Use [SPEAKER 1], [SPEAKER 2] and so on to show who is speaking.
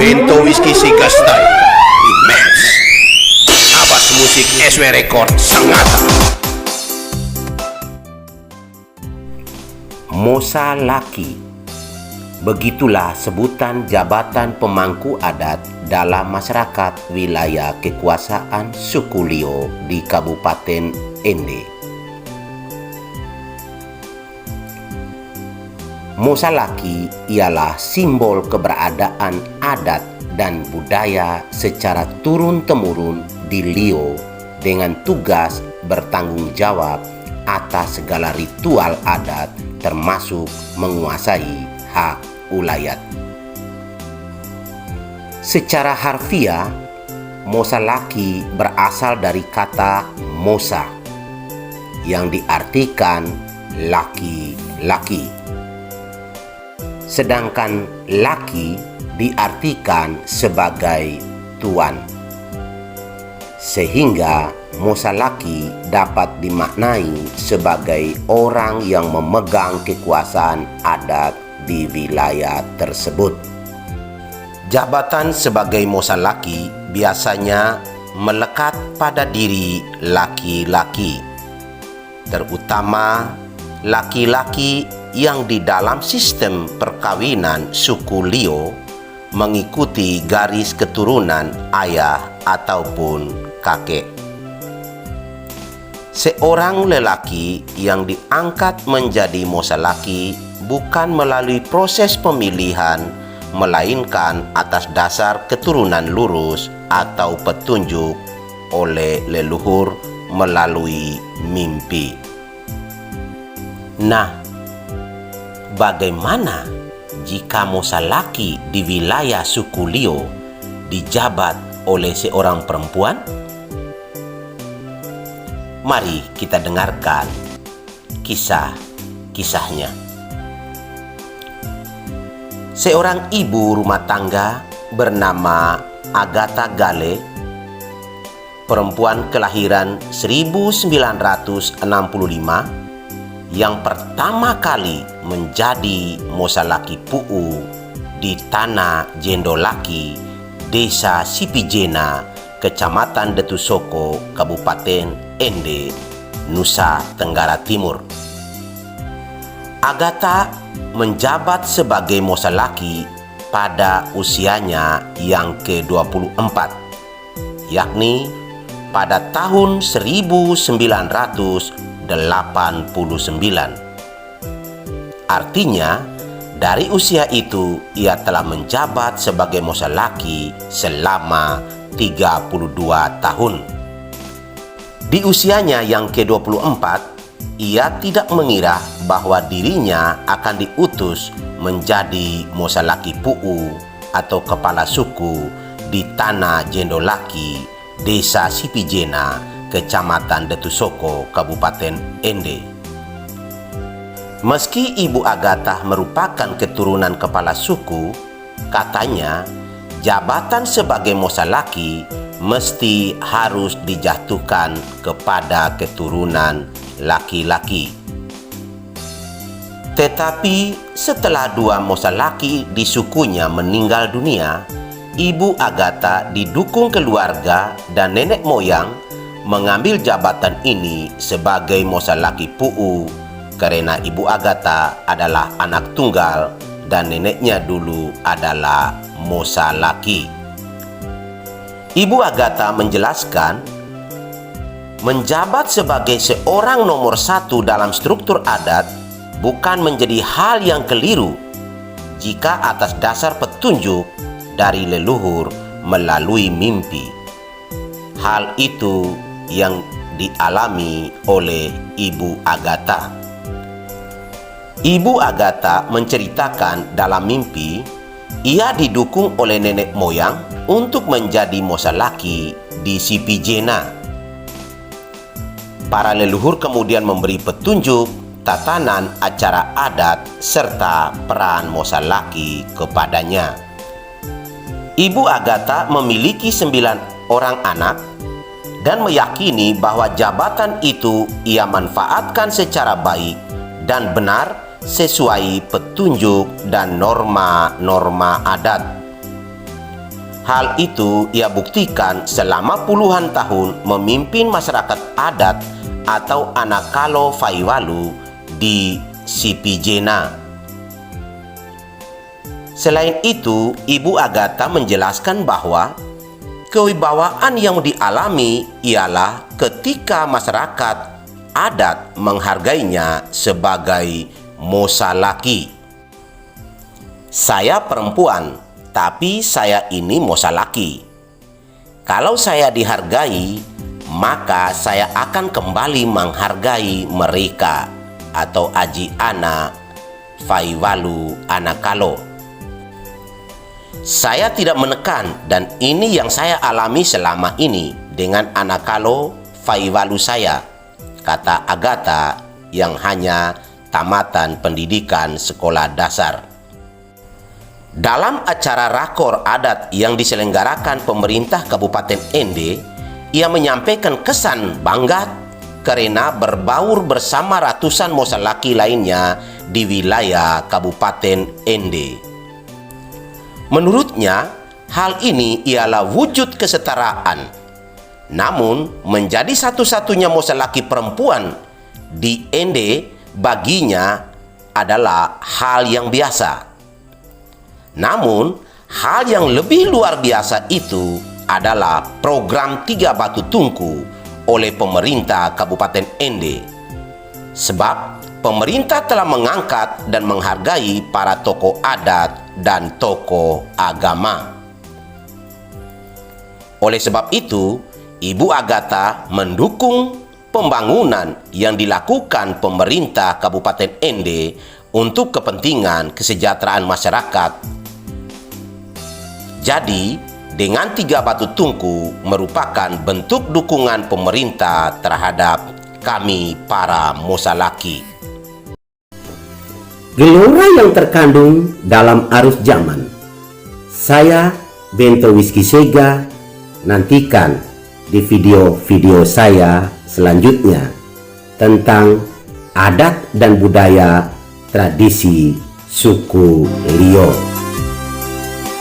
[SPEAKER 1] Bento Whisky Sigastai Immense Abas Musik SW Record Sangat Mosa Laki. Begitulah sebutan jabatan pemangku adat dalam masyarakat wilayah kekuasaan suku Lio di Kabupaten Ende. Mosa Laki ialah simbol keberadaan adat dan budaya secara turun-temurun di Lio dengan tugas bertanggung jawab atas segala ritual adat termasuk menguasai hak ulayat. Secara harfiah, Mosa Laki berasal dari kata Mosa yang diartikan laki-laki. Sedangkan laki diartikan sebagai tuan. Sehingga Mosa Laki dapat dimaknai sebagai orang yang memegang kekuasaan adat di wilayah tersebut. Jabatan sebagai Mosa Laki biasanya melekat pada diri laki-laki, terutama laki-laki yang di dalam sistem perkawinan suku Lio mengikuti garis keturunan ayah ataupun kakek. Seorang lelaki yang diangkat menjadi Mosa Laki bukan melalui proses pemilihan, melainkan atas dasar keturunan lurus atau petunjuk oleh leluhur melalui mimpi. Nah, bagaimana jika Mosa Laki di wilayah suku Lio dijabat oleh seorang perempuan? Mari kita dengarkan kisah-kisahnya. Seorang ibu rumah tangga bernama Agatha Gale, perempuan kelahiran 1965, yang pertama kali menjadi Mosa Laki Pu'u di Tanah Jendolaki, Desa Sipijena, Kecamatan Detusoko, Kabupaten Ende, Nusa Tenggara Timur. Agatha menjabat sebagai Mosa Laki pada usianya yang ke-24, yakni pada tahun 1989. Artinya, dari usia itu ia telah menjabat sebagai Mosa Laki selama 32 tahun. Di usianya yang ke-24, ia tidak mengira bahwa dirinya akan diutus menjadi Mosa Laki Pu'u atau kepala suku di Tanah Jendolaki, Desa Sipijena, Kecamatan Detusoko, Kabupaten Ende. Meski Ibu Agatha merupakan keturunan kepala suku, katanya jabatan sebagai Mosa Laki mesti harus dijatuhkan kepada keturunan laki-laki. Tetapi setelah dua Mosa Laki di sukunya meninggal dunia, Ibu Agatha didukung keluarga dan nenek moyang mengambil jabatan ini sebagai Mosa Laki Pu'u karena Ibu Agatha adalah anak tunggal dan neneknya dulu adalah Mosa Laki. Ibu Agatha menjelaskan, menjabat sebagai seorang nomor satu dalam struktur adat bukan menjadi hal yang keliru jika atas dasar petunjuk dari leluhur melalui mimpi. Hal itu yang dialami oleh Ibu Agatha. Ibu Agatha menceritakan dalam mimpi, ia didukung oleh nenek moyang untuk menjadi Mosa Laki di Sipijena. Para leluhur kemudian memberi petunjuk tatanan acara adat serta peran Mosa Laki kepadanya. Ibu Agatha memiliki 9 orang anak dan meyakini bahwa jabatan itu ia manfaatkan secara baik dan benar sesuai petunjuk dan norma-norma adat. Hal itu ia buktikan selama puluhan tahun memimpin masyarakat adat atau Anakalo Faiwalu di Sipijena. Selain itu, Ibu Agatha menjelaskan bahwa kewibawaan yang dialami ialah ketika masyarakat adat menghargainya sebagai mosa laki. Saya perempuan, tapi saya ini mosa laki. Kalau saya dihargai, maka saya akan kembali menghargai mereka atau Aji Ana Faiwalu Anakalo. Saya tidak menekan, dan ini yang saya alami selama ini dengan Anakalo Faiwalu saya, kata Agatha yang hanya tamatan pendidikan sekolah dasar. Dalam acara rakor adat yang diselenggarakan pemerintah Kabupaten Ende, ia menyampaikan kesan bangga karena berbaur bersama ratusan mosa laki lainnya di wilayah Kabupaten Ende. Menurutnya, hal ini ialah wujud kesetaraan. Namun, menjadi satu-satunya mosa laki perempuan di Ende baginya adalah hal yang biasa. Namun, hal yang lebih luar biasa itu adalah program 3 Batu Tungku oleh pemerintah Kabupaten Ende. Sebab pemerintah telah mengangkat dan menghargai para tokoh adat dan tokoh agama. Oleh sebab itu, Ibu Agatha mendukung pembangunan yang dilakukan pemerintah Kabupaten Ende untuk kepentingan kesejahteraan masyarakat. Jadi, dengan 3 Batu Tungku merupakan bentuk dukungan pemerintah terhadap kami para mosa laki.
[SPEAKER 2] Gelora yang terkandung dalam arus zaman. Saya, Bento Whiskey Sega, nantikan di video-video saya selanjutnya tentang adat dan budaya tradisi suku Liao.